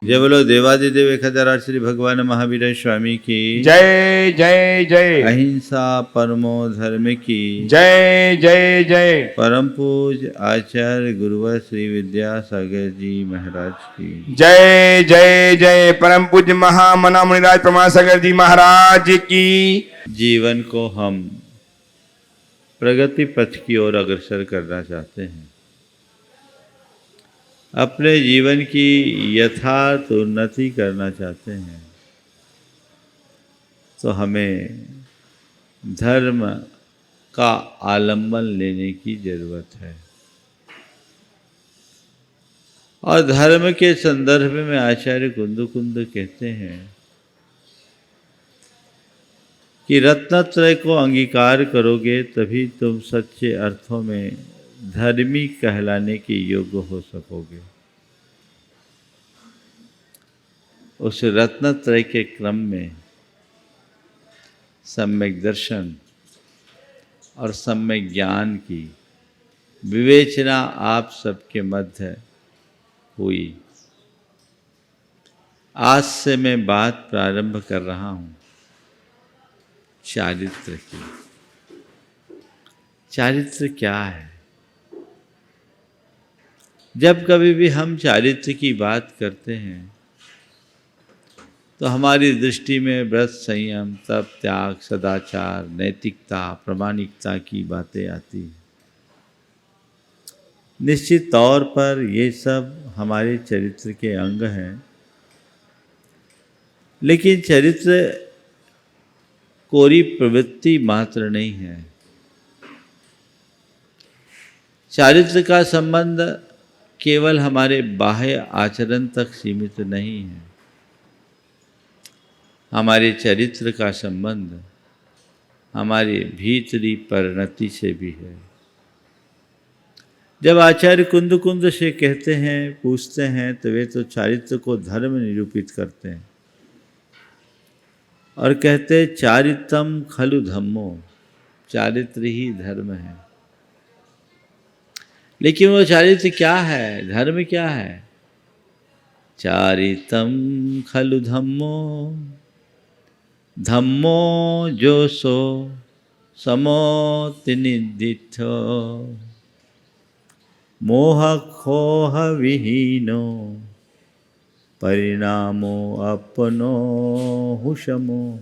जय बोलो देवादिदेव 1008 श्री भगवान महावीर स्वामी की जय जय जय। अहिंसा परमो धर्म की जय जय जय। परम पूज आचार्य गुरुवर श्री विद्यासागर जी महाराज की जय जय जय। परम पूज्य महामना मुनिराज प्रमाण सागर जी महाराज की। जीवन को हम प्रगति पथ की ओर अग्रसर करना चाहते हैं, अपने जीवन की यथार्थ उन्नति करना चाहते हैं, तो हमें धर्म का आलंबन लेने की जरूरत है। और धर्म के संदर्भ में आचार्य कुंद कहते हैं कि रत्नत्रय को अंगीकार करोगे तभी तुम सच्चे अर्थों में धर्मी कहलाने के योग्य हो सकोगे। उस रत्नत्रय के क्रम में सम्यक दर्शन और सम्यक ज्ञान की विवेचना आप सबके मध्य हुई। आज से मैं बात प्रारंभ कर रहा हूँ चारित्र की। चारित्र क्या है? जब कभी भी हम चारित्र की बात करते हैं तो हमारी दृष्टि में व्रत, संयम, तप, त्याग, सदाचार, नैतिकता, प्रामाणिकता की बातें आती हैं। निश्चित तौर पर ये सब हमारे चरित्र के अंग हैं, लेकिन चरित्र कोरी प्रवृत्ति मात्र नहीं है। चारित्र का संबंध केवल हमारे बाह्य आचरण तक सीमित नहीं है। हमारे चरित्र का संबंध हमारे भीतरी परिणति से भी है। जब आचार्य कुंद से कहते हैं, पूछते हैं, तो वे तो चारित्र को धर्म निरूपित करते हैं और कहते चारित्रम खलु धम्मो, चारित्र ही धर्म है। लेकिन वो चारित्र क्या है, धर्म क्या है? चारित्रम खलु धम्मो, धम्मो जो सो समोति निदिथो, मोह खोह विहीनो, परिणामो अपनो हुशमो।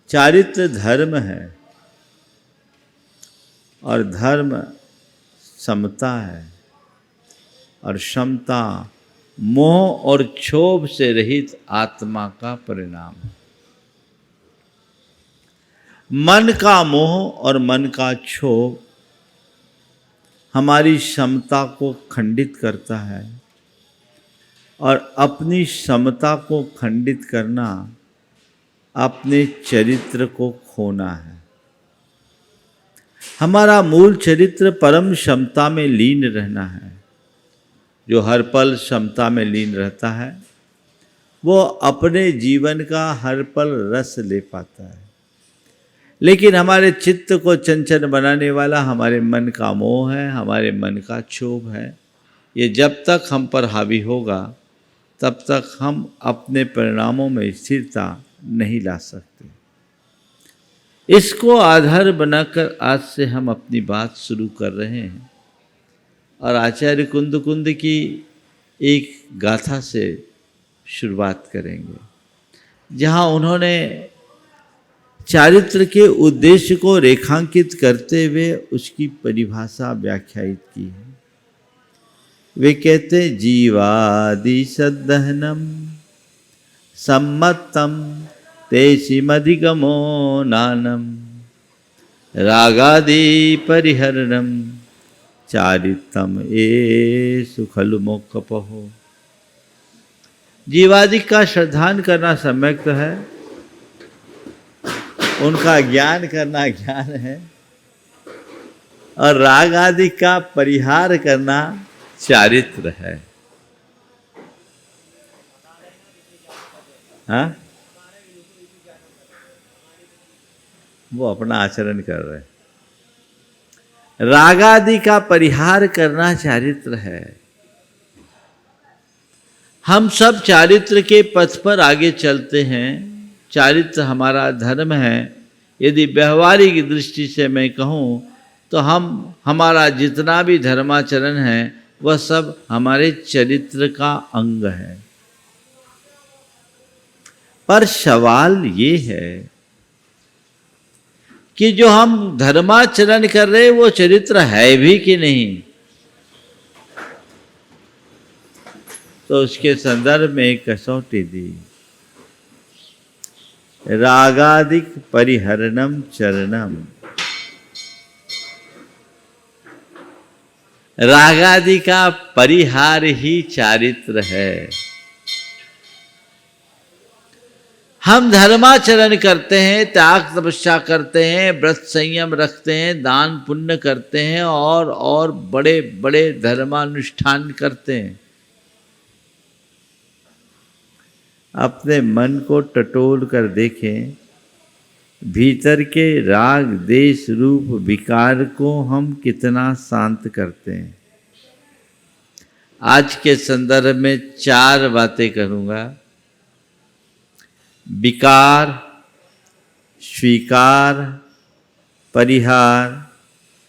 चारित्र धर्म है और धर्म समता है और समता मोह और क्षोभ से रहित आत्मा का परिणाम है। मन का मोह और मन का क्षोभ हमारी क्षमता को खंडित करता है और अपनी समता को खंडित करना अपने चरित्र को खोना है। हमारा मूल चरित्र परम क्षमता में लीन रहना है। जो हर पल क्षमता में लीन रहता है वो अपने जीवन का हर पल रस ले पाता है। लेकिन हमारे चित्त को चंचल बनाने वाला हमारे मन का मोह है, हमारे मन का क्षोभ है। ये जब तक हम पर हावी होगा तब तक हम अपने परिणामों में स्थिरता नहीं ला सकते। इसको आधार बनाकर आज से हम अपनी बात शुरू कर रहे हैं और आचार्य कुंद की एक गाथा से शुरुआत करेंगे, जहाँ उन्होंने चारित्र के उद्देश्य को रेखांकित करते हुए उसकी परिभाषा व्याख्यायित की है। वे कहते जीवादि सद्दहनम सम्मतम तेषिमधिगमो नानम रागादि परिहरणम चारित्रम एषु खलु मोक्षपहो। जीवादि का श्रद्धान करना सम्यक तो है, उनका ज्ञान करना ज्ञान है, और राग आदि का परिहार करना चारित्र है। हाँ, वो अपना आचरण कर रहे हैं। राग आदि का परिहार करना चारित्र है। हम सब चारित्र के पथ पर आगे चलते हैं। चारित्र हमारा धर्म है। यदि व्यवहारिक दृष्टि से मैं कहूँ तो हमारा जितना भी धर्माचरण है वह सब हमारे चरित्र का अंग है। पर सवाल ये है कि जो हम धर्माचरण कर रहे हैं वो चरित्र है भी कि नहीं। तो उसके संदर्भ में एक कसौटी दी, रागादिक परिहरणम चरणम। रागादि का परिहार ही चारित्र है। हम धर्माचरण करते हैं, त्याग तपस्या करते हैं, व्रत संयम रखते हैं, दान पुण्य करते हैं और बड़े बड़े धर्मानुष्ठान करते हैं। अपने मन को टटोल कर देखें, भीतर के राग देश रूप विकार को हम कितना शांत करते हैं। आज के संदर्भ में 4 बातें करूँगा। विकार, स्वीकार, परिहार,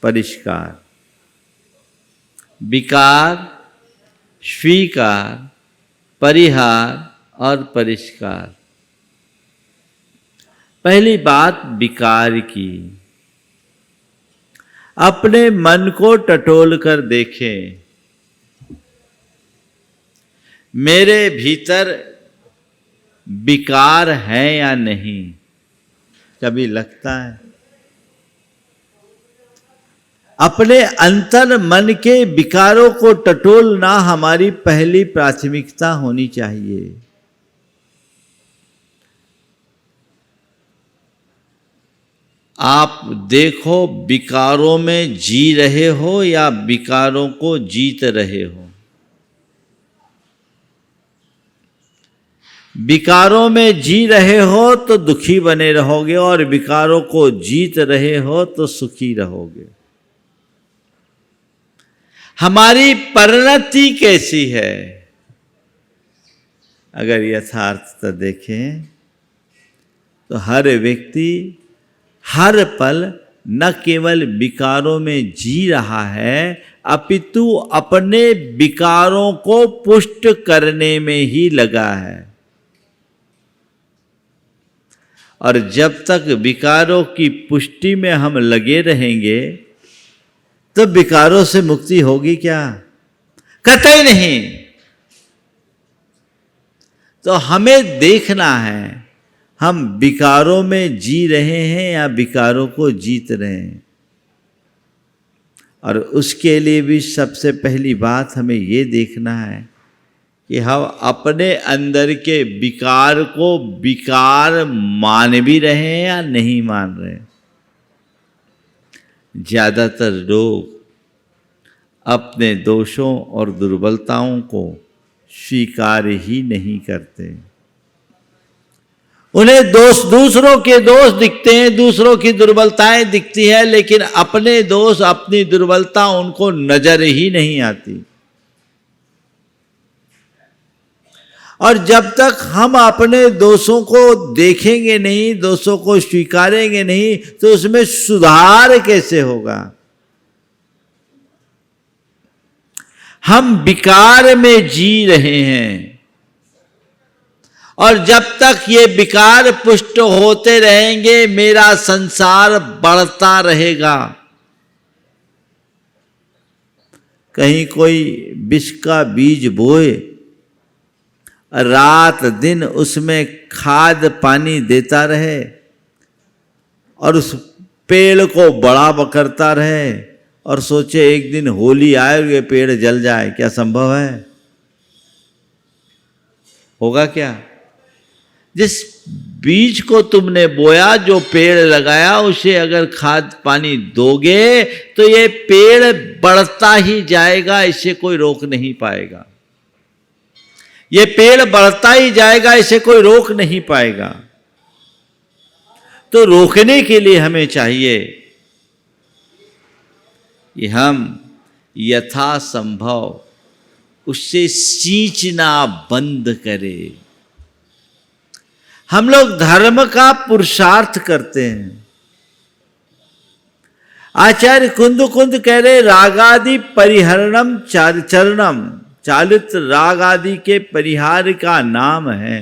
परिष्कार। विकार, स्वीकार, परिहार और परिष्कार। पहली बात विकार की। अपने मन को टटोल कर देखें, मेरे भीतर विकार है या नहीं। कभी लगता है? अपने अंतर मन के विकारों को टटोलना हमारी पहली प्राथमिकता होनी चाहिए। आप देखो, विकारों में जी रहे हो या विकारों को जीत रहे हो। विकारों में जी रहे हो तो दुखी बने रहोगे और विकारों को जीत रहे हो तो सुखी रहोगे। हमारी परिणति कैसी है? अगर यथार्थता देखें तो हर व्यक्ति हर पल न केवल विकारों में जी रहा है अपितु अपने विकारों को पुष्ट करने में ही लगा है। और जब तक विकारों की पुष्टि में हम लगे रहेंगे तो विकारों से मुक्ति होगी क्या? कतई नहीं। तो हमें देखना है हम विकारों में जी रहे हैं या विकारों को जीत रहे हैं। और उसके लिए भी सबसे पहली बात हमें ये देखना है कि हम अपने अंदर के विकार को विकार मान भी रहे हैं या नहीं मान रहे। ज़्यादातर लोग अपने दोषों और दुर्बलताओं को स्वीकार ही नहीं करते। उन्हें दूसरों के दोष दिखते हैं, दूसरों की दुर्बलताएं दिखती है, लेकिन अपने दोष अपनी दुर्बलता उनको नजर ही नहीं आती। और जब तक हम अपने दोषों को देखेंगे नहीं, दोषों को स्वीकारेंगे नहीं, तो उसमें सुधार कैसे होगा? हम विकार में जी रहे हैं और जब तक ये विकार पुष्ट होते रहेंगे मेरा संसार बढ़ता रहेगा। कहीं कोई विष का बीज बोए, रात दिन उसमें खाद पानी देता रहे और उस पेड़ को बड़ा करता रहे और सोचे एक दिन होली आए और ये पेड़ जल जाए, क्या संभव है? होगा क्या? जिस बीज को तुमने बोया, जो पेड़ लगाया, उसे अगर खाद पानी दोगे तो ये पेड़ बढ़ता ही जाएगा, इसे कोई रोक नहीं पाएगा। ये पेड़ बढ़ता ही जाएगा, इसे कोई रोक नहीं पाएगा। तो रोकने के लिए हमें चाहिए कि हम यथासंभव उससे सींचना बंद करे। हम लोग धर्म का पुरुषार्थ करते हैं। आचार्य कुंद कह रहे रागादि परिहरणम चरणम, चालित राग आदि के परिहार का नाम है।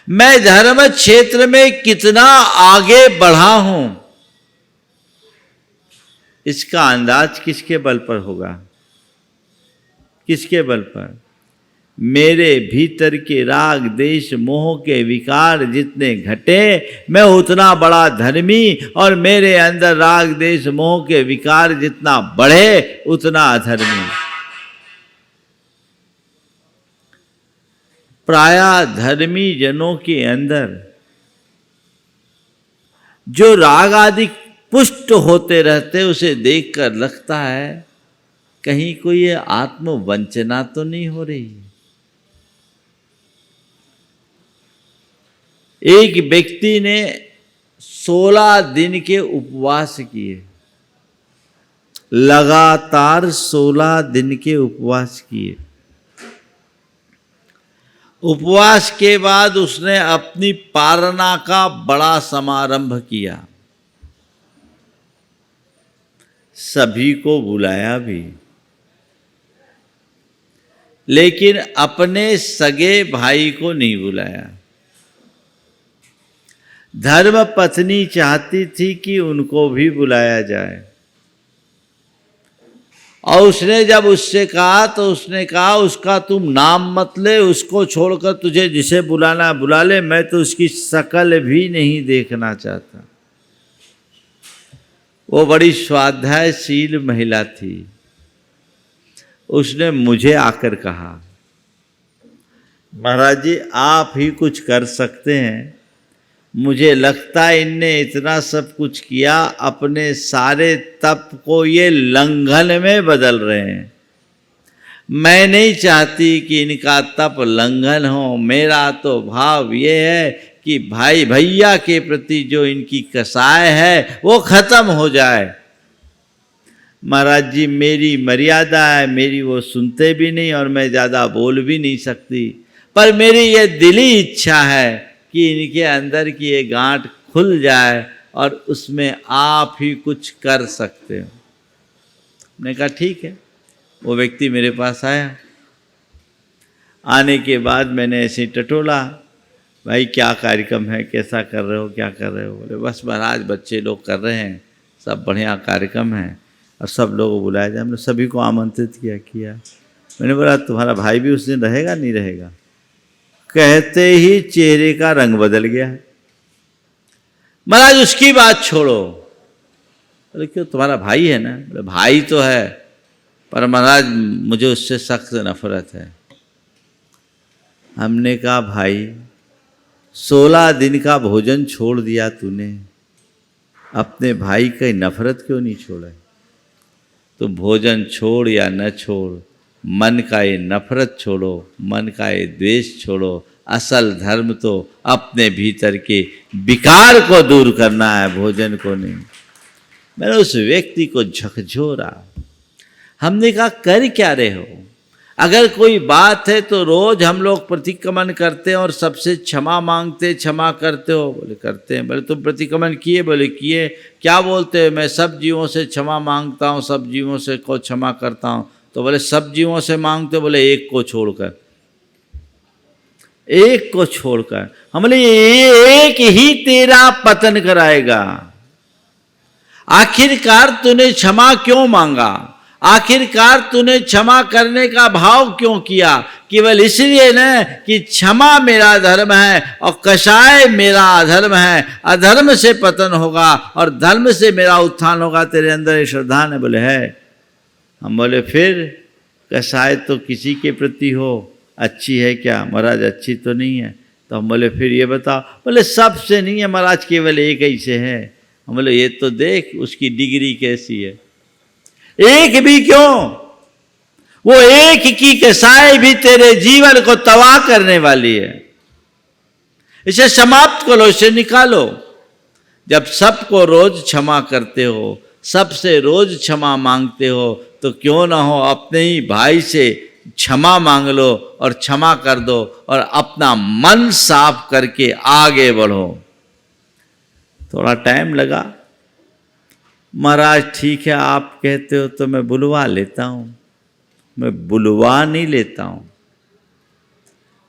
मैं धर्म क्षेत्र में कितना आगे बढ़ा हूं, इसका अंदाज किसके बल पर होगा? किसके बल पर? मेरे भीतर के राग देश मोह के विकार जितने घटे, मैं उतना बड़ा धर्मी, और मेरे अंदर राग देश मोह के विकार जितना बढ़े उतना अधर्मी। प्रायः धर्मी जनों के अंदर जो राग आदि पुष्ट होते रहते, उसे देखकर लगता है कहीं कोई ये आत्मवंचना तो नहीं हो रही। एक व्यक्ति ने 16 दिन के उपवास किए, लगातार 16 दिन के उपवास किए। उपवास के बाद उसने अपनी पारणा का बड़ा समारंभ किया, सभी को बुलाया भी, लेकिन अपने सगे भाई को नहीं बुलाया। धर्म पत्नी चाहती थी कि उनको भी बुलाया जाए, और उसने जब उससे कहा तो उसने कहा उसका तुम नाम मत ले, उसको छोड़कर तुझे जिसे बुलाना बुला ले, मैं तो उसकी शकल भी नहीं देखना चाहता। वो बड़ी स्वाध्यायशील महिला थी। उसने मुझे आकर कहा, महाराज जी आप ही कुछ कर सकते हैं, मुझे लगता है इनने इतना सब कुछ किया, अपने सारे तप को ये लंघन में बदल रहे हैं। मैं नहीं चाहती कि इनका तप लंघन हो। मेरा तो भाव ये है कि भाई भैया के प्रति जो इनकी कसाय है वो खत्म हो जाए। महाराज जी मेरी मर्यादा है, मेरी वो सुनते भी नहीं और मैं ज़्यादा बोल भी नहीं सकती, पर मेरी ये दिली इच्छा है कि इनके अंदर की ये गांठ खुल जाए और उसमें आप ही कुछ कर सकते हो। मैंने कहा ठीक है। वो व्यक्ति मेरे पास आया। आने के बाद मैंने ऐसे टटोला, भाई क्या कार्यक्रम है, कैसा कर रहे हो, क्या कर रहे हो? बोले बस महाराज बच्चे लोग कर रहे हैं, सब बढ़िया कार्यक्रम है और सब लोगों को बुलाया जाए। हमने सभी को आमंत्रित किया। मैंने बोला तुम्हारा भाई भी उस दिन रहेगा नहीं रहेगा? कहते ही चेहरे का रंग बदल गया है। महाराज उसकी बात छोड़ो। बोले क्यों, तुम्हारा भाई है ना? बोले भाई तो है, पर महाराज मुझे उससे सख्त नफरत है। हमने कहा भाई 16 दिन का भोजन छोड़ दिया तूने, अपने भाई की नफरत क्यों नहीं छोड़ा? तो भोजन छोड़ या न छोड़, मन का ये नफरत छोड़ो, मन का ये द्वेष छोड़ो। असल धर्म तो अपने भीतर के विकार को दूर करना है, भोजन को नहीं। मैंने उस व्यक्ति को झकझोरा। हमने कहा कर क्या रहे हो? अगर कोई बात है तो रोज हम लोग प्रतिक्रमण करते हैं और सबसे क्षमा मांगते, क्षमा करते हो? बोले करते हैं। बोले तुम प्रतिक्रमण किए? बोले किए। क्या बोलते हो? मैं सब जीवों से क्षमा मांगता हूँ, सब जीवों से को क्षमा करता हूँ। तो बोले सब जीवों से मांगते हो? बोले एक को छोड़कर। एक को छोड़कर। हम बोले ये एक ही तेरा पतन कराएगा। आखिरकार तूने क्षमा क्यों मांगा? आखिरकार तूने क्षमा करने का भाव क्यों किया? केवल इसलिए न कि क्षमा मेरा धर्म है और कषाय मेरा अधर्म है। अधर्म से पतन होगा और धर्म से मेरा उत्थान होगा। तेरे अंदर ये श्रद्धा है? बोले है। हम बोले फिर कसाय तो किसी के प्रति हो, अच्छी है क्या? महाराज अच्छी तो नहीं है। तो हम बोले फिर ये बताओ। बोले सबसे नहीं है महाराज, केवल एक ही से है। हम बोले ये तो देख उसकी डिग्री कैसी है। एक भी क्यों, वो एक की कसाई भी तेरे जीवन को तबाह करने वाली है। इसे समाप्त करो, इसे निकालो। जब सबको रोज क्षमा करते हो, सबसे रोज क्षमा मांगते हो, तो क्यों ना हो अपने ही भाई से क्षमा मांग लो और क्षमा कर दो और अपना मन साफ करके आगे बढ़ो। थोड़ा टाइम लगा। महाराज ठीक है, आप कहते हो तो मैं बुलवा लेता हूं। मैं बुलवा नहीं लेता हूं,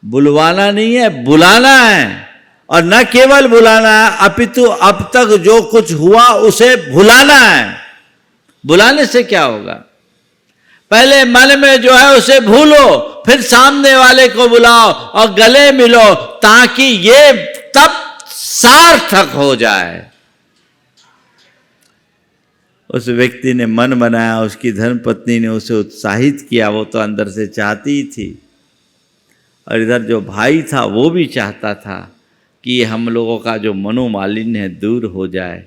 बुलवाना नहीं है, बुलाना है। और न केवल बुलाना है, अपितु अब तक जो कुछ हुआ उसे भुलाना है। बुलाने से क्या होगा? पहले मन में जो है उसे भूलो, फिर सामने वाले को बुलाओ और गले मिलो, ताकि ये तब सार्थक हो जाए। उस व्यक्ति ने मन बनाया, उसकी धर्मपत्नी ने उसे उत्साहित किया, वो तो अंदर से चाहती ही थी। और इधर जो भाई था वो भी चाहता था कि हम लोगों का जो मनोमालिन्य है दूर हो जाए।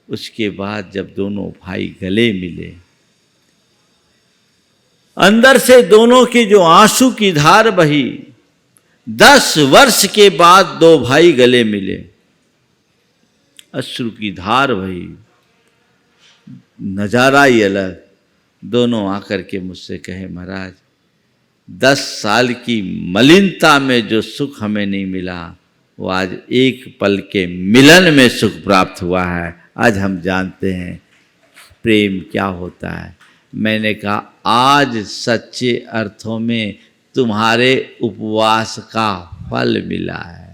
उसके बाद जब दोनों भाई गले मिले, अंदर से दोनों की जो आंसू की धार बही, 10 वर्ष के बाद 2 भाई गले मिले, अश्रु की धार बही, नजारा ही अलग। दोनों आकर के मुझसे कहे, महाराज 10 साल की मलिनता में जो सुख हमें नहीं मिला, वो आज एक पल के मिलन में सुख प्राप्त हुआ है। आज हम जानते हैं प्रेम क्या होता है। मैंने कहा, आज सच्चे अर्थों में तुम्हारे उपवास का फल मिला है।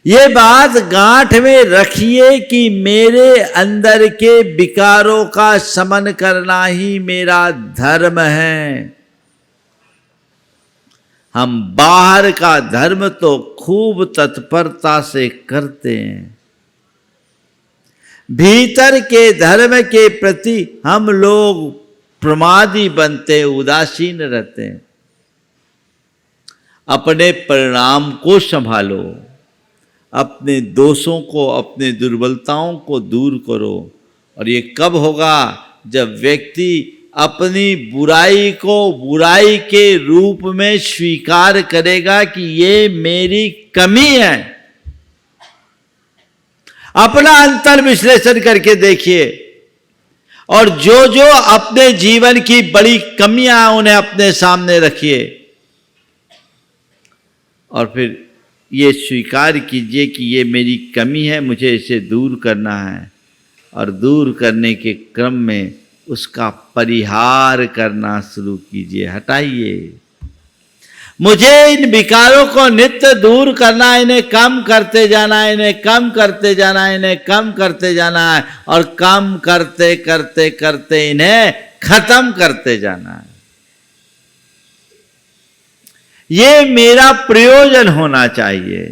ये बात गांठ में रखिए कि मेरे अंदर के विकारों का शमन करना ही मेरा धर्म है। हम बाहर का धर्म तो खूब तत्परता से करते हैं, भीतर के धर्म के प्रति हम लोग प्रमादी बनते, उदासीन रहते हैं। अपने परिणाम को संभालो, अपने दोषों को, अपने दुर्बलताओं को दूर करो। और ये कब होगा? जब व्यक्ति अपनी बुराई को बुराई के रूप में स्वीकार करेगा कि ये मेरी कमी है। अपना अंतर विश्लेषण करके देखिए, और जो जो अपने जीवन की बड़ी कमियां उन्हें अपने सामने रखिए, और फिर ये स्वीकार कीजिए कि ये मेरी कमी है, मुझे इसे दूर करना है। और दूर करने के क्रम में उसका परिहार करना शुरू कीजिए, हटाइए। मुझे इन विकारों को नित्य दूर करना है, इन्हें कम करते जाना है, इन्हें कम करते जाना है, इन्हें कम करते जाना है, और कम करते करते करते इन्हें खत्म करते जाना है। ये मेरा प्रयोजन होना चाहिए।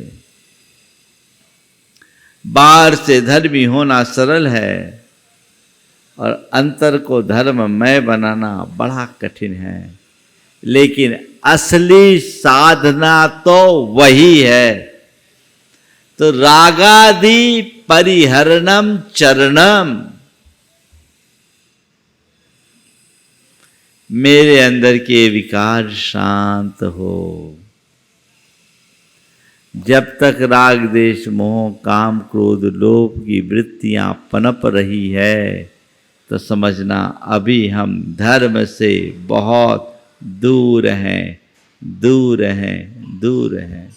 बाहर से धर्मी होना सरल है, और अंतर को धर्ममय बनाना बड़ा कठिन है। लेकिन असली साधना तो वही है। तो रागादि परिहरणम चरणम, मेरे अंदर के विकार शांत हो। जब तक राग देश मोह काम क्रोध लोभ की वृत्तियां पनप रही है, तो समझना अभी हम धर्म से बहुत दूर हैं, दूर हैं, दूर हैं।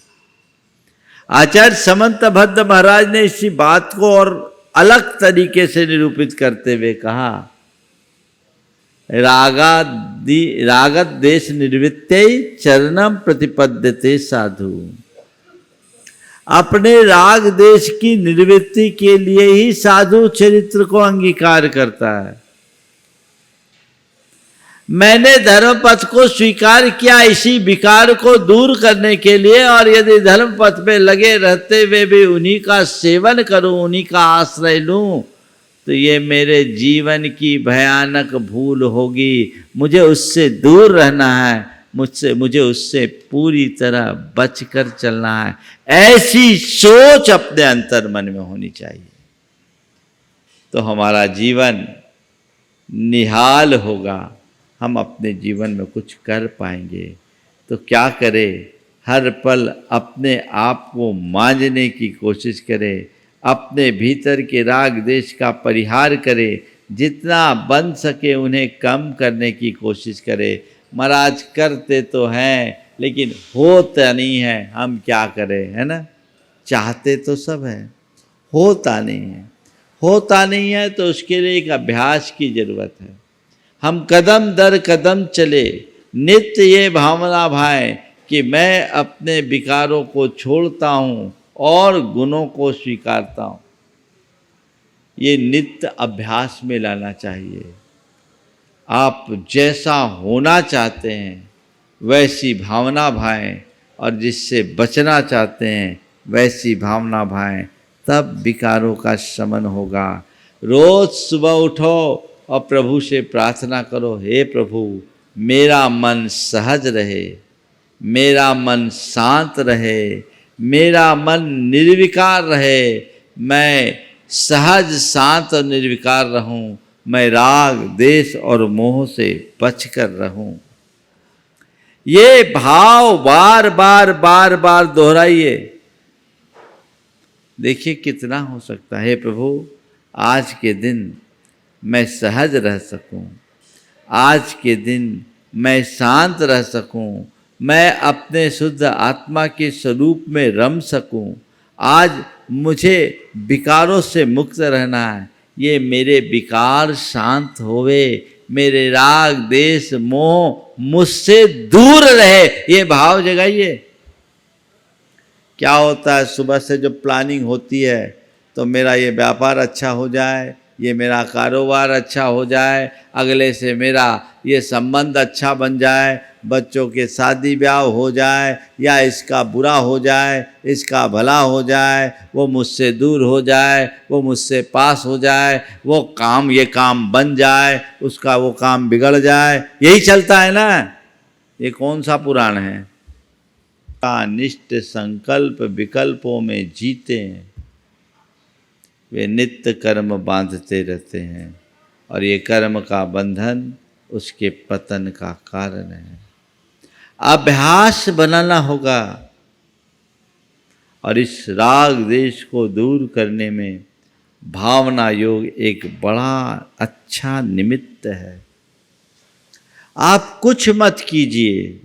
आचार्य समंत भद्र महाराज ने इसी बात को और अलग तरीके से निरूपित करते हुए कहा, रागत देश निर्वृत्ते चरणम प्रतिपद्यते साधु। अपने राग देश की निर्वृत्ति के लिए ही साधु चरित्र को अंगीकार करता है। मैंने धर्म पथ को स्वीकार किया इसी विकार को दूर करने के लिए, और यदि धर्म पथ में लगे रहते हुए भी उन्हीं का सेवन करूं, उन्हीं का आश्रय लूं, तो ये मेरे जीवन की भयानक भूल होगी। मुझे उससे दूर रहना है, मुझे उससे पूरी तरह बचकर चलना है। ऐसी सोच अपने अंतर मन में होनी चाहिए, तो हमारा जीवन निहाल होगा, हम अपने जीवन में कुछ कर पाएंगे। तो क्या करें? हर पल अपने आप को मांझने की कोशिश करें, अपने भीतर के राग देश का परिहार करें, जितना बन सके उन्हें कम करने की कोशिश करे। महाराज करते तो हैं लेकिन होता नहीं है, हम क्या करें, है ना। चाहते तो सब हैं, होता नहीं है। होता नहीं है तो उसके लिए एक अभ्यास की जरूरत है। हम कदम दर कदम चले, नित्य ये भावना भाए कि मैं अपने विकारों को छोड़ता हूँ और गुणों को स्वीकारता हूँ। ये नित्य अभ्यास में लाना चाहिए। आप जैसा होना चाहते हैं वैसी भावना भाएं, और जिससे बचना चाहते हैं वैसी भावना भाएं, तब विकारों का शमन होगा। रोज सुबह उठो और प्रभु से प्रार्थना करो, हे प्रभु मेरा मन सहज रहे, मेरा मन शांत रहे, मेरा मन निर्विकार रहे, मैं सहज शांत और निर्विकार रहूं, मैं राग देश और मोह से बचकर रहूं। ये भाव बार बार बार बार दोहराइए। देखिए कितना हो सकता है। हे प्रभु आज के दिन मैं सहज रह सकूं, आज के दिन मैं शांत रह सकूं, मैं अपने शुद्ध आत्मा के स्वरूप में रम सकूं। आज मुझे विकारों से मुक्त रहना है। ये मेरे विकार शांत होवे, मेरे राग देश मोह मुझसे दूर रहे, ये भाव जगाइए। क्या होता है, सुबह से जो प्लानिंग होती है तो मेरा ये व्यापार अच्छा हो जाए, ये मेरा कारोबार अच्छा हो जाए, अगले से मेरा ये संबंध अच्छा बन जाए, बच्चों के शादी ब्याह हो जाए, या इसका बुरा हो जाए, इसका भला हो जाए, वो मुझसे दूर हो जाए, वो मुझसे पास हो जाए, वो काम ये काम बन जाए, उसका वो काम बिगड़ जाए। यही चलता है ना। ये कौन सा पुराण है। निष्ठ संकल्प विकल्पों में जीते हैं, वे नित्य कर्म बांधते रहते हैं, और ये कर्म का बंधन उसके पतन का कारण है। अभ्यास बनाना होगा, और इस राग देश को दूर करने में भावना योग एक बड़ा अच्छा निमित्त है। आप कुछ मत कीजिए,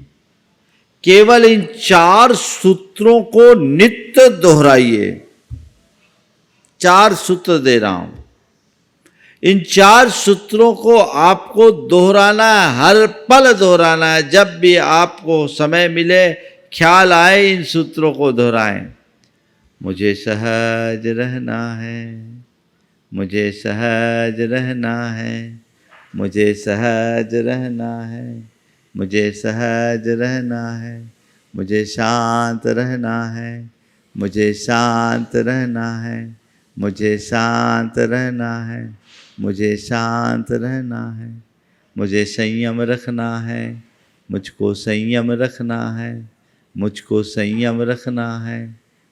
केवल इन 4 सूत्रों को नित्य दोहराइए। 4 सूत्र दे रहा हूं, इन 4 सूत्रों को आपको दोहराना है, हर पल दोहराना है। जब भी आपको समय मिले, ख्याल आए, इन सूत्रों को दोहराएं। मुझे सहज रहना है, मुझे सहज रहना है, मुझे सहज रहना है, मुझे सहज रहना है, मुझे शांत रहना है, मुझे शांत रहना है, मुझे शांत रहना है, मुझे शांत रहना है, मुझे संयम रखना है, मुझको संयम रखना है, मुझको संयम रखना है,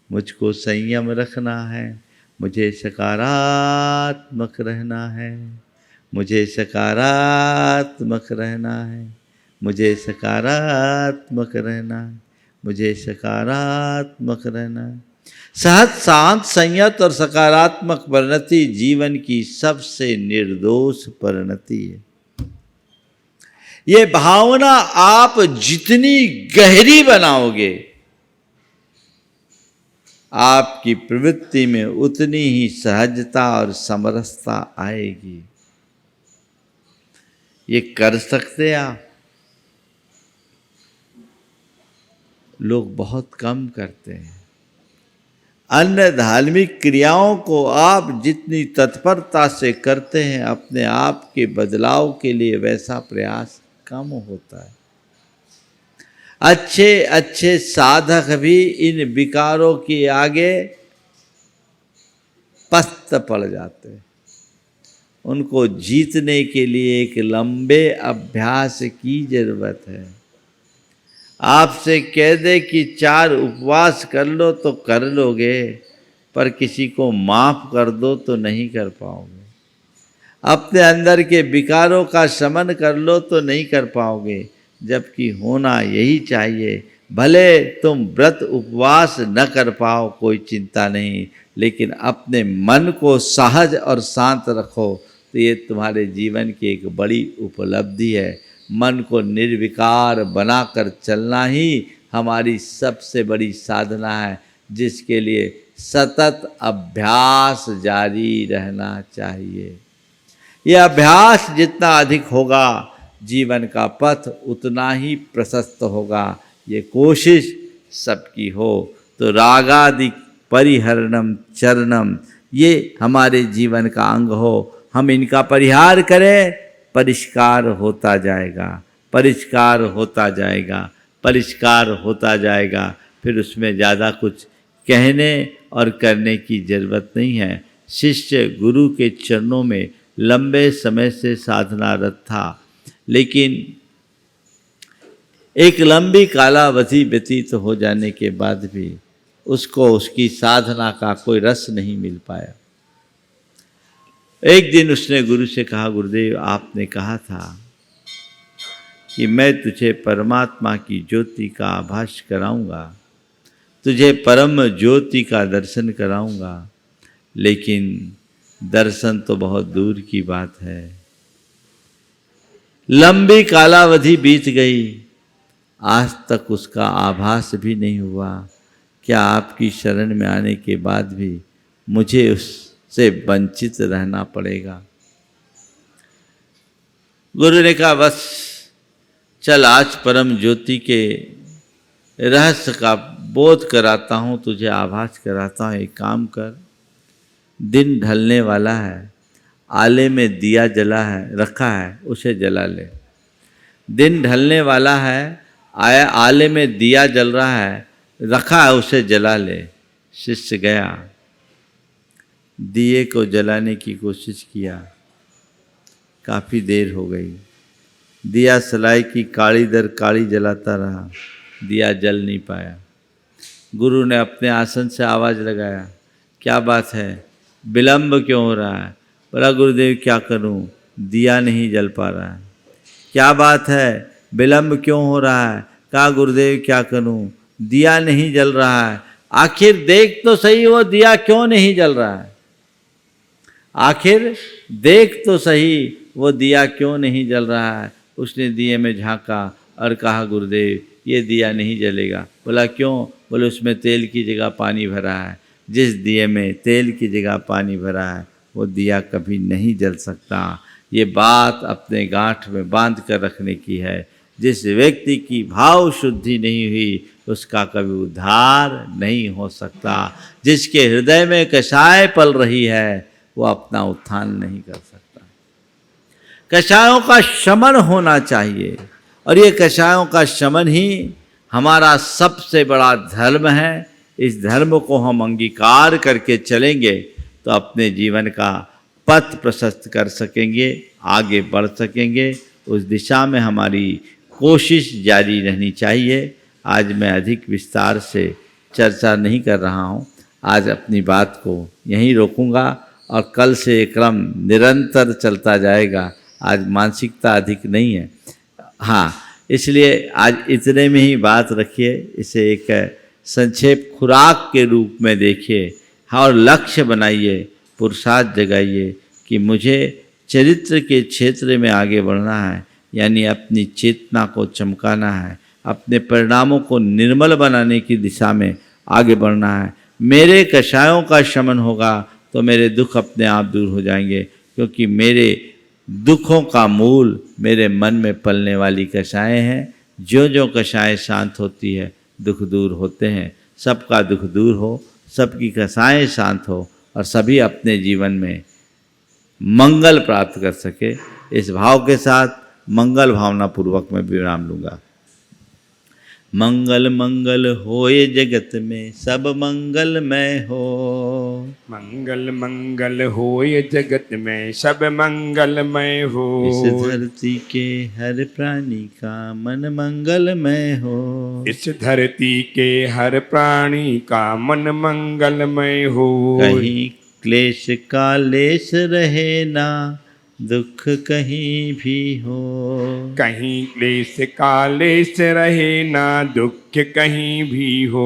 मुझको संयम रखना है, मुझे सकारात्मक रहना है, मुझे सकारात्मक रहना है, मुझे सकारात्मक रहना है, मुझे सकारात्मक रहना है। सहज शांत संयत और सकारात्मक परिणति जीवन की सबसे निर्दोष परिणति है। ये भावना आप जितनी गहरी बनाओगे, आपकी प्रवृत्ति में उतनी ही सहजता और समरसता आएगी। ये कर सकते आप, लोग बहुत कम करते हैं। अन्य धार्मिक क्रियाओं को आप जितनी तत्परता से करते हैं, अपने आप के बदलाव के लिए वैसा प्रयास कम होता है। अच्छे अच्छे साधक भी इन विकारों के आगे पस्त पड़ जाते हैं। उनको जीतने के लिए एक लंबे अभ्यास की जरूरत है। आपसे कह दे कि 4 उपवास कर लो तो कर लोगे, पर किसी को माफ कर दो तो नहीं कर पाओगे। अपने अंदर के विकारों का शमन कर लो तो नहीं कर पाओगे, जबकि होना यही चाहिए। भले तुम व्रत उपवास न कर पाओ, कोई चिंता नहीं, लेकिन अपने मन को सहज और शांत रखो, तो ये तुम्हारे जीवन की एक बड़ी उपलब्धि है। मन को निर्विकार बनाकर चलना ही हमारी सबसे बड़ी साधना है, जिसके लिए सतत अभ्यास जारी रहना चाहिए। यह अभ्यास जितना अधिक होगा, जीवन का पथ उतना ही प्रशस्त होगा। ये कोशिश सबकी हो तो रागादि परिहरणम चरणम, ये हमारे जीवन का अंग हो। हम इनका परिहार करें, परिष्कार होता जाएगा, परिष्कार होता जाएगा, परिष्कार होता जाएगा। फिर उसमें ज़्यादा कुछ कहने और करने की ज़रूरत नहीं है। शिष्य गुरु के चरणों में लंबे समय से साधनारत था, लेकिन एक लंबी कालावधि व्यतीत हो जाने के बाद भी उसको उसकी साधना का कोई रस नहीं मिल पाया। एक दिन उसने गुरु से कहा, गुरुदेव आपने कहा था कि मैं तुझे परमात्मा की ज्योति का आभास कराऊंगा, तुझे परम ज्योति का दर्शन कराऊंगा, लेकिन दर्शन तो बहुत दूर की बात है। लंबी कालावधि बीत गई, आज तक उसका आभास भी नहीं हुआ। क्या आपकी शरण में आने के बाद भी मुझे उससे वंचित रहना पड़ेगा? गुरु ने कहा, बस चल आज परम ज्योति के रहस्य का बोध कराता हूँ, तुझे आभास कराता हूँ। एक काम कर, दिन ढलने वाला है, आले में दिया जला है रखा है, उसे जला ले। दिन ढलने वाला है, आले में दिया जल रहा है, रखा है, उसे जला ले। शिष्य गया, दिए को जलाने की कोशिश किया, काफ़ी देर हो गई। दिया सलाई की काली दर काली जलाता रहा, दिया जल नहीं पाया। गुरु ने अपने आसन से आवाज़ लगाया, क्या बात है, विलंब क्यों हो रहा है? बोला, गुरुदेव क्या करूं, दिया नहीं जल पा रहा है। क्या बात है, विलंब क्यों हो रहा है? कहा, गुरुदेव क्या करूं, दिया नहीं जल रहा है। आखिर देख तो सही वो दिया क्यों नहीं जल रहा है, आखिर देख तो सही वो दिया क्यों नहीं जल रहा है। उसने दिए में झांका और कहा, गुरुदेव ये दिया नहीं जलेगा। बोला, क्यों? बोले, उसमें तेल की जगह पानी भरा है। जिस दिए में तेल की जगह पानी भरा है वो दिया कभी नहीं जल सकता। ये बात अपने गांठ में बांध कर रखने की है। जिस व्यक्ति की भाव शुद्धि नहीं हुई उसका कभी उद्धार नहीं हो सकता। जिसके हृदय में कषाय पल रही है वो अपना उत्थान नहीं कर सकता। कषायों का शमन होना चाहिए, और ये कषायों का शमन ही हमारा सबसे बड़ा धर्म है। इस धर्म को हम अंगीकार करके चलेंगे तो अपने जीवन का पथ प्रशस्त कर सकेंगे, आगे बढ़ सकेंगे। उस दिशा में हमारी कोशिश जारी रहनी चाहिए। आज मैं अधिक विस्तार से चर्चा नहीं कर रहा हूँ, आज अपनी बात को यहीं रोकूंगा और कल से ये क्रम निरंतर चलता जाएगा। आज मानसिकता अधिक नहीं है, हाँ, इसलिए आज इतने में ही बात रखिए। इसे एक संक्षेप खुराक के रूप में देखिए, हाँ, और लक्ष्य बनाइए, पुरुषार्थ जगाइए कि मुझे चरित्र के क्षेत्र में आगे बढ़ना है, यानी अपनी चेतना को चमकाना है, अपने परिणामों को निर्मल बनाने की दिशा में आगे बढ़ना है। मेरे कषायों का शमन होगा तो मेरे दुख अपने आप दूर हो जाएंगे, क्योंकि मेरे दुखों का मूल मेरे मन में पलने वाली कषाएं हैं। जो जो कषाएं शांत होती है दुख दूर होते हैं। सबका दुख दूर हो, सबकी कषाएं शांत हो और सभी अपने जीवन में मंगल प्राप्त कर सके। इस भाव के साथ मंगल भावना पूर्वक मैं विराम लूँगा। मंगल मंगल होए जगत में सब मंगलमय हो। मंगल मंगल होए जगत में सब मंगलमय हो। इस धरती के हर प्राणी का मन मंगलमय हो। इस धरती के हर प्राणी का मन मंगलमय हो। कहीं क्लेश का लेश रहे ना, दुख कहीं भी हो। कहीं क्लेश कालेश रहे ना, दुख कहीं भी हो।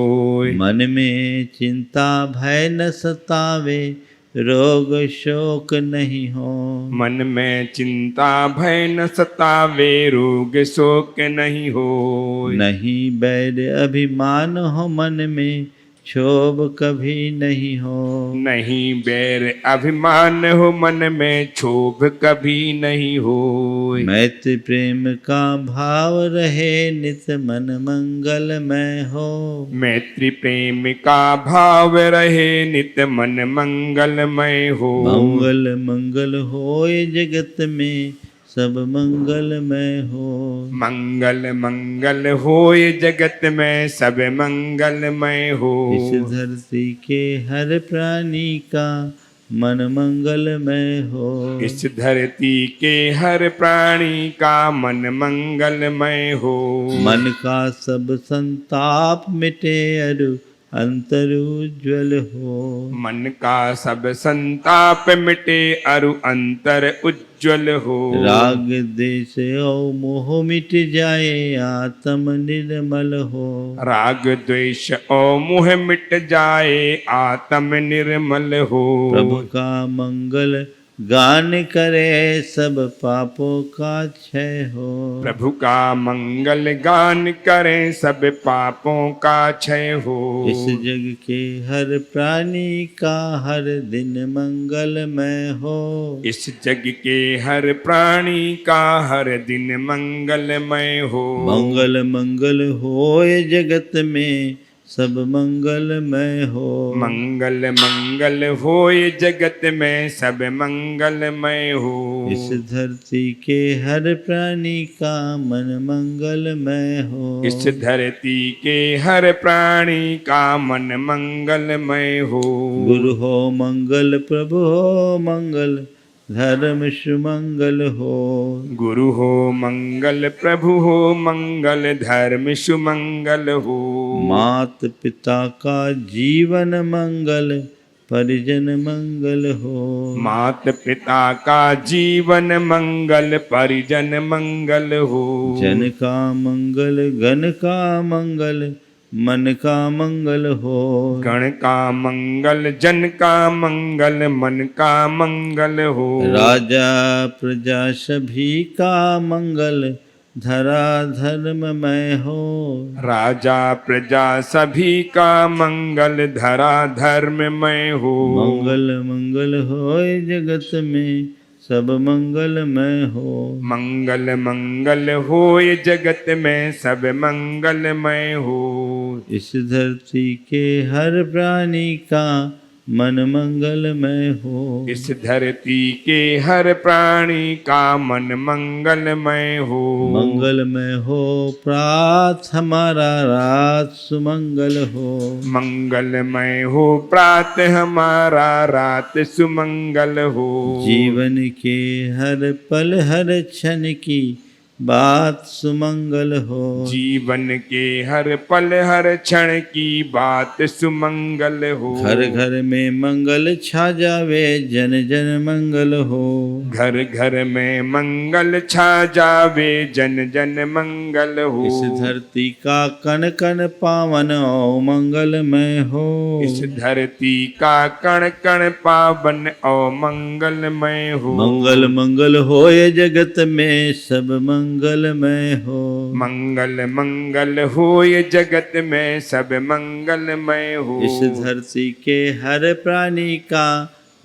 मन में चिंता भय न सतावे, रोग शोक नहीं हो। मन में चिंता भय न सतावे, रोग शोक नहीं हो। नहीं बैर अभिमान हो मन में, क्षोभ कभी नहीं हो। नहीं बैर अभिमान हो मन में, क्षोभ कभी नहीं हो। मैत्री प्रेम का भाव रहे, नित मन मंगलमय हो। मैत्री प्रेम का भाव रहे, नित मन मंगलमय हो। मंगल मंगल होए जगत में, सब मंगलमय हो। मंगल मंगल होए जगत में, सब मंगलमय हो। इस धरती के हर प्राणी का मन मंगलमय हो। इस धरती के हर प्राणी का मन मंगलमय हो। मन का सब संताप मिटे, अरु अंतर उज्ज्वल हो। मन का सब संताप मिटे, अरु अंतर उज्ज्वल हो। राग देश और मोह मिट जाए, आत्म निर्मल हो। राग द्वेष और मोह मिट जाए, आत्म निर्मल हो। प्रभु का मंगल गान करे, सब पापों का क्षय हो। प्रभु का मंगल गान करें, सब पापों का क्षय हो। इस जग के हर प्राणी का हर दिन मंगलमय हो। इस जग के हर प्राणी का हर दिन मंगलमय हो। मंगल मंगल होए जगत में, सब मंगलमय हो। मंगल मंगल होए जगत में, सब मंगलमय हो। इस धरती के हर प्राणी का मन मंगलमय हो। इस धरती के हर प्राणी का मन मंगलमय हो। गुरु हो मंगल, प्रभु हो मंगल, धर्म सुमंगल हो। गुरु हो मंगल, प्रभु हो मंगल, धर्म सुमंगल हो। मात पिता का जीवन मंगल, परिजन मंगल हो। मात पिता का जीवन मंगल, परिजन मंगल हो। जन का मंगल, गण का मंगल, मन का मंगल हो। गण का मंगल, जन का मंगल, मन का मंगल हो। राजा प्रजा सभी का मंगल, धरा धर्ममय हो। राजा प्रजा सभी का मंगल, धरा धर्ममय हो। मंगल मंगल होए जगत में, सब मंगलमय हो। मंगल मंगल होए जगत में, सब मंगलमय हो। इस धरती के हर प्राणी का मन मंगलमय हो। इस धरती के हर प्राणी का मन मंगलमय हो। मंगलमय हो प्रात हमारा, रात सुमंगल हो। मंगलमय हो प्रात हमारा, रात सुमंगल हो। जीवन के हर पल हर क्षण की बात सुमंगल हो। जीवन के हर पल हर क्षण की बात सुमंगल हो। घर घर में मंगल छा जावे, जन जन मंगल हो। घर घर में मंगल छा जावे, जन जन मंगल हो। इस धरती का कण कण पावन और मंगलमय हो। इस धरती का कण कण पावन और मंगलमय हो। मंगल मंगल होए जगत में, सब मंगलमय हो। मंगल मंगल होए जगत में, सब मंगलमय हो। इस धरती के हर प्राणी का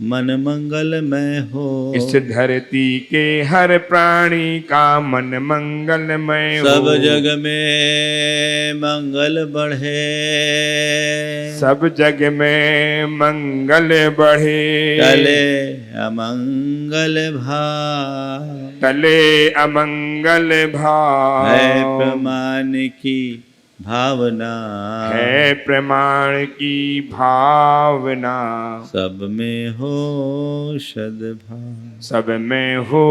मन मंगलमय हो। इस धरती के हर प्राणी का मन मंगलमय हो। सब जग में मंगल बढ़े, सब जग में मंगल बढ़े। टले अमंगल भाव, टले अमंगल भाव। है प्रमाण की भावना, है प्रमाण की भावना। सब में हो सद्भाव। सब में हो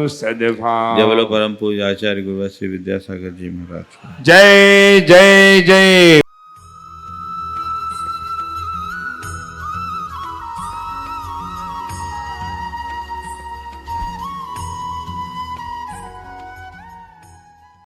सद्भाव। जय बोलो परम पूज्य आचार्य गुरु श्री विद्यासागर जी महाराज। जय जय जय।